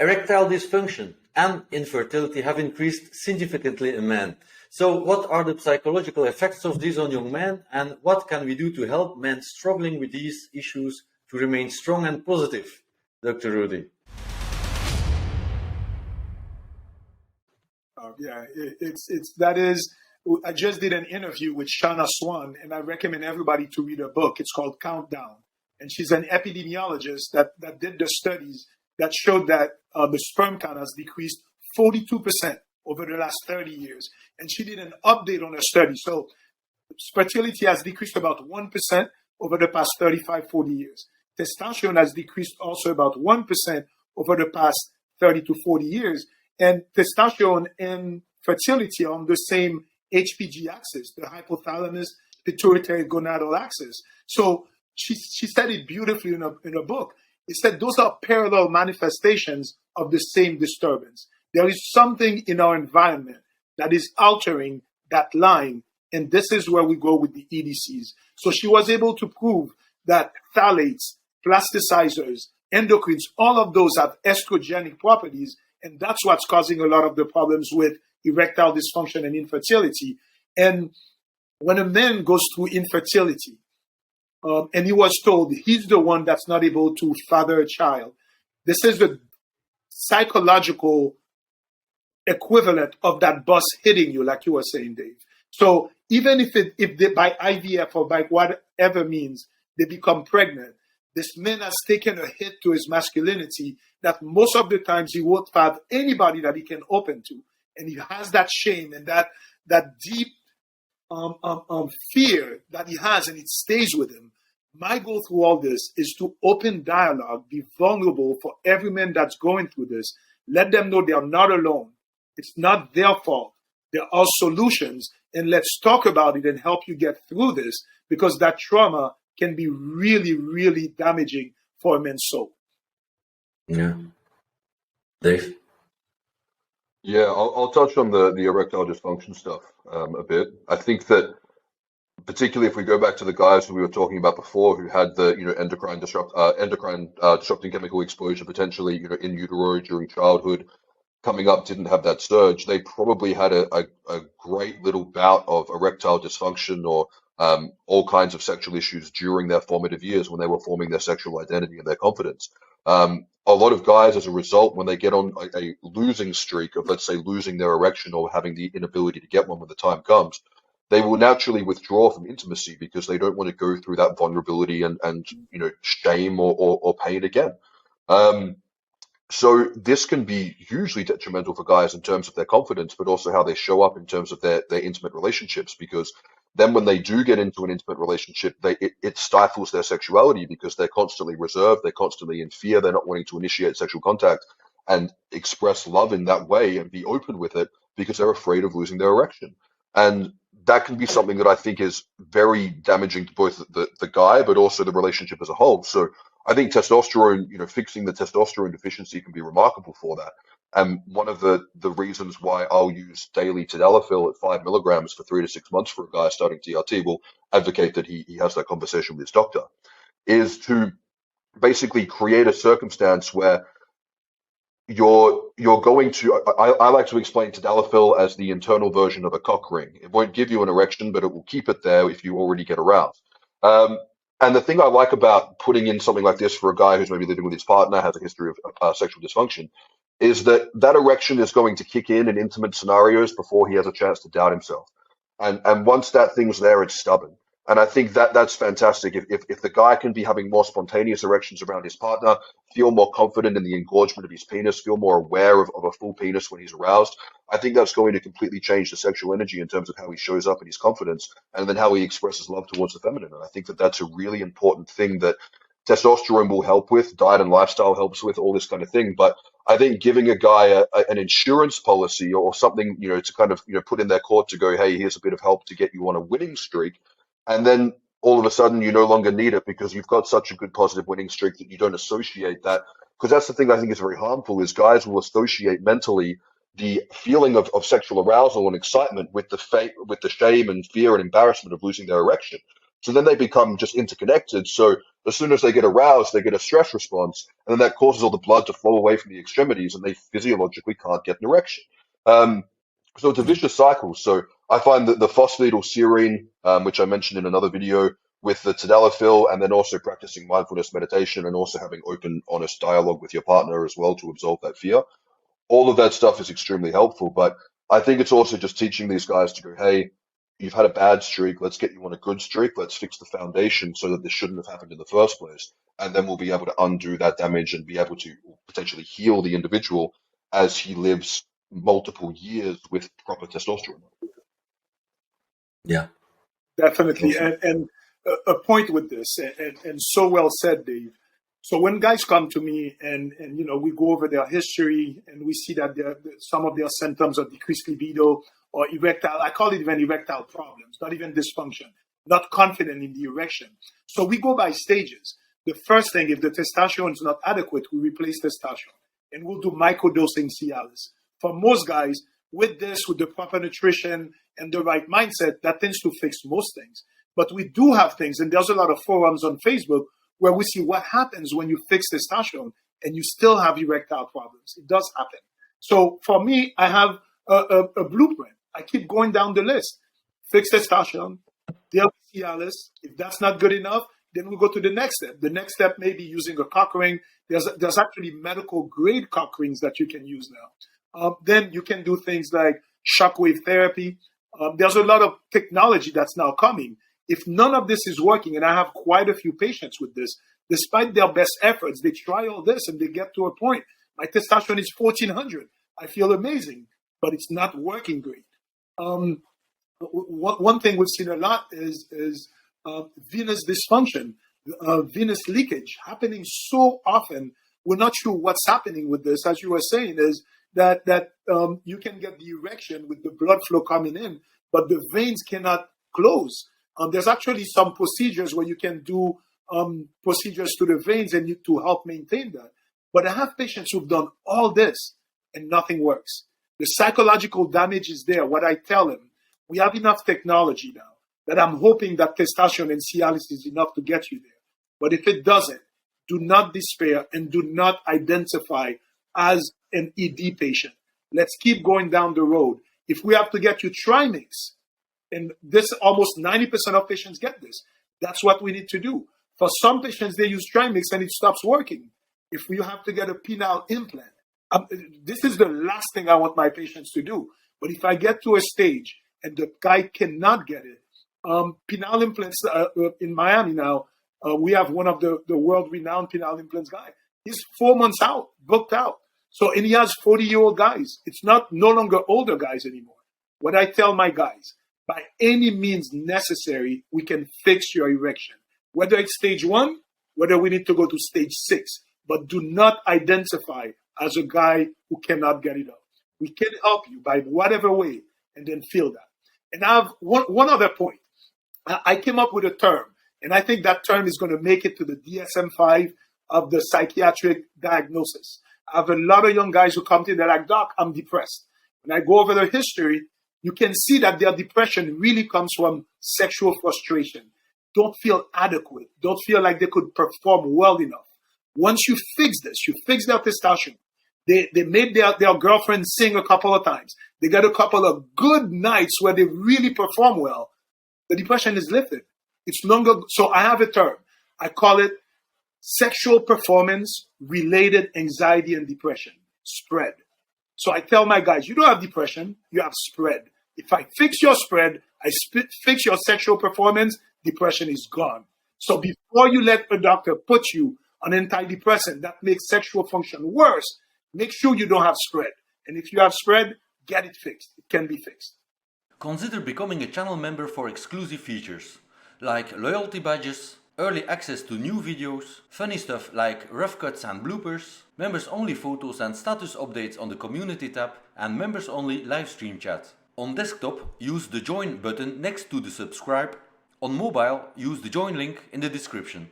Erectile dysfunction and infertility have increased significantly in men. So what are the psychological effects of this on young men, and what can we do to help men struggling with these issues to remain strong and positive? Dr. Rudy. I just did an interview with Shauna Swan, and I recommend everybody to read her book. It's called Countdown. And she's an epidemiologist that did the studies that showed that the sperm count has decreased 42% over the last 30 years. And she did an update on her study. So fertility has decreased about 1% over the past 35, 40 years. Testosterone has decreased also about 1% over the past 30 to 40 years. And testosterone and fertility are on the same HPG axis, the hypothalamus pituitary gonadal axis. So she said it beautifully in a book. It said those are parallel manifestations of the same disturbance. There is something in our environment that is altering that line, and this is where we go with the EDCs. So she was able to prove that phthalates, plasticizers, endocrines, all of those have estrogenic properties, and that's what's causing a lot of the problems with erectile dysfunction and infertility. And when a man goes through infertility, and he was told he's the one that's not able to father a child, this is the psychological equivalent of that bus hitting you, like you were saying, Dave. So even if they, by IVF or by whatever means they become pregnant, this man has taken a hit to his masculinity that most of the times he won't have anybody that he can open to. And he has that shame and that deep fear that he has, and it stays with him. My goal through all this is to open dialogue, be vulnerable for every man that's going through this. Let them know they are not alone. It's not their fault. There are solutions, and let's talk about it and help you get through this, because that trauma can be really, really damaging for a man's soul. Yeah. Dave? Yeah, I'll touch on the erectile dysfunction stuff a bit. I think that particularly if we go back to the guys who we were talking about before, who had the endocrine disrupting chemical exposure potentially in utero during childhood, coming up didn't have that surge. They probably had a great little bout of erectile dysfunction or all kinds of sexual issues during their formative years when they were forming their sexual identity and their confidence. A lot of guys, as a result, when they get on a losing streak of, let's say, losing their erection or having the inability to get one when the time comes, they will naturally withdraw from intimacy because they don't want to go through that vulnerability and shame or pain again. So this can be hugely detrimental for guys in terms of their confidence, but also how they show up in terms of their intimate relationships, because then when they do get into an intimate relationship, it stifles their sexuality because they're constantly reserved, they're constantly in fear, they're not wanting to initiate sexual contact and express love in that way and be open with it because they're afraid of losing their erection. And that can be something that I think is very damaging to both the guy, but also the relationship as a whole. So I think testosterone, fixing the testosterone deficiency can be remarkable for that. And one of the reasons why I'll use daily tadalafil at 5 milligrams for 3 to 6 months for a guy starting TRT, will advocate that he has that conversation with his doctor, is to basically create a circumstance where you're going to, I like to explain tadalafil as the internal version of a cock ring. It won't give you an erection, but it will keep it there if you already get aroused. And the thing I like about putting in something like this for a guy who's maybe living with his partner, has a history of sexual dysfunction, is that erection is going to kick in intimate scenarios before he has a chance to doubt himself. And once that thing's there, it's stubborn. And I think that's fantastic. If the guy can be having more spontaneous erections around his partner, feel more confident in the engorgement of his penis, feel more aware of a full penis when he's aroused, I think that's going to completely change the sexual energy in terms of how he shows up in his confidence and then how he expresses love towards the feminine. And I think that's a really important thing that testosterone will help with, diet and lifestyle helps with, all this kind of thing. But I think giving a guy an insurance policy or something, to kind of, put in their court to go, hey, here's a bit of help to get you on a winning streak. And then all of a sudden you no longer need it because you've got such a good positive winning streak that you don't associate that. Because that's the thing I think is very harmful, is guys will associate mentally the feeling of sexual arousal and excitement with the shame and fear and embarrassment of losing their erection. So then they become just interconnected. So as soon as they get aroused, they get a stress response, and then that causes all the blood to flow away from the extremities, and they physiologically can't get an erection. Um, so it's a vicious cycle. So I find that the phosphatidylserine, which I mentioned in another video, with the tadalafil, and then also practicing mindfulness meditation, and also having open, honest dialogue with your partner as well to absolve that fear. All of that stuff is extremely helpful. But I think it's also just teaching these guys to go, hey, you've had a bad streak. Let's get you on a good streak. Let's fix the foundation so that this shouldn't have happened in the first place. And then we'll be able to undo that damage and be able to potentially heal the individual as he lives multiple years with proper testosterone. Yeah. Definitely. Awesome. And a point with this, and so well said, Dave. So when guys come to me and we go over their history and we see that some of their symptoms are decreased libido or erectile, I call it even erectile problems, not even dysfunction, not confident in the erection. So we go by stages. The first thing, if the testosterone is not adequate, we replace testosterone and we'll do microdosing Cialis. For most guys, with the proper nutrition and the right mindset, that tends to fix most things. But we do have things, and there's a lot of forums on Facebook where we see what happens when you fix testosterone and you still have erectile problems. It does happen. So for me, I have a blueprint. I keep going down the list. Fix testosterone, deal with Cialis. If that's not good enough, then we go to the next step. The next step may be using a cock ring. There's actually medical grade cock rings that you can use now. Then you can do things like shockwave therapy. There's a lot of technology that's now coming. If none of this is working, and I have quite a few patients with this, despite their best efforts, they try all this and they get to a point. My testosterone is 1400. I feel amazing, but it's not working great. One thing we've seen a lot is venous dysfunction, venous leakage happening so often. We're not sure what's happening with this. As you were saying, is that you can get the erection with the blood flow coming in, but the veins cannot close. There's actually some procedures where you can do procedures to the veins and to help maintain that. But I have patients who've done all this and nothing works. The psychological damage is there. What I tell them, we have enough technology now that I'm hoping that testosterone and Cialis is enough to get you there. But if it doesn't, do not despair and do not identify as an ED patient. Let's keep going down the road. If we have to get you Trimix, and this almost 90% of patients get this, that's what we need to do. For some patients, they use Trimix and it stops working. If you have to get a penile implant, this is the last thing I want my patients to do. But if I get to a stage and the guy cannot get it, penile implants in Miami now, we have one of the world-renowned penile implants guy. He's 4 months out, booked out. So, and he has 40-year-old guys. It's no longer older guys anymore. What I tell my guys, by any means necessary, we can fix your erection. Whether it's stage 1, whether we need to go to stage 6, but do not identify as a guy who cannot get it up. We can help you by whatever way, and then feel that. And I have one other point. I came up with a term, and I think that term is going to make it to the DSM-5 of the psychiatric diagnosis. I have a lot of young guys who come to me, they're like, Doc, I'm depressed. When I go over their history, you can see that their depression really comes from sexual frustration. Don't feel adequate. Don't feel like they could perform well enough. Once you fix this, you fix their testosterone. They made their girlfriend sing a couple of times. They got a couple of good nights where they really perform well. The depression is lifted. It's longer. So I have a term. I call it sexual performance related anxiety and depression, spread. So I tell my guys, you don't have depression, you have spread. If I fix your spread, fix your sexual performance, depression is gone. So before you let a doctor put you on antidepressant that makes sexual function worse, make sure you don't have spread. And if you have spread, get it fixed. It can be fixed. Consider becoming a channel member for exclusive features, like loyalty badges, early access to new videos, funny stuff like rough cuts and bloopers, members only photos and status updates on the community tab, and members only live stream chat. On desktop, use the join button next to the subscribe. On mobile, use the join link in the description.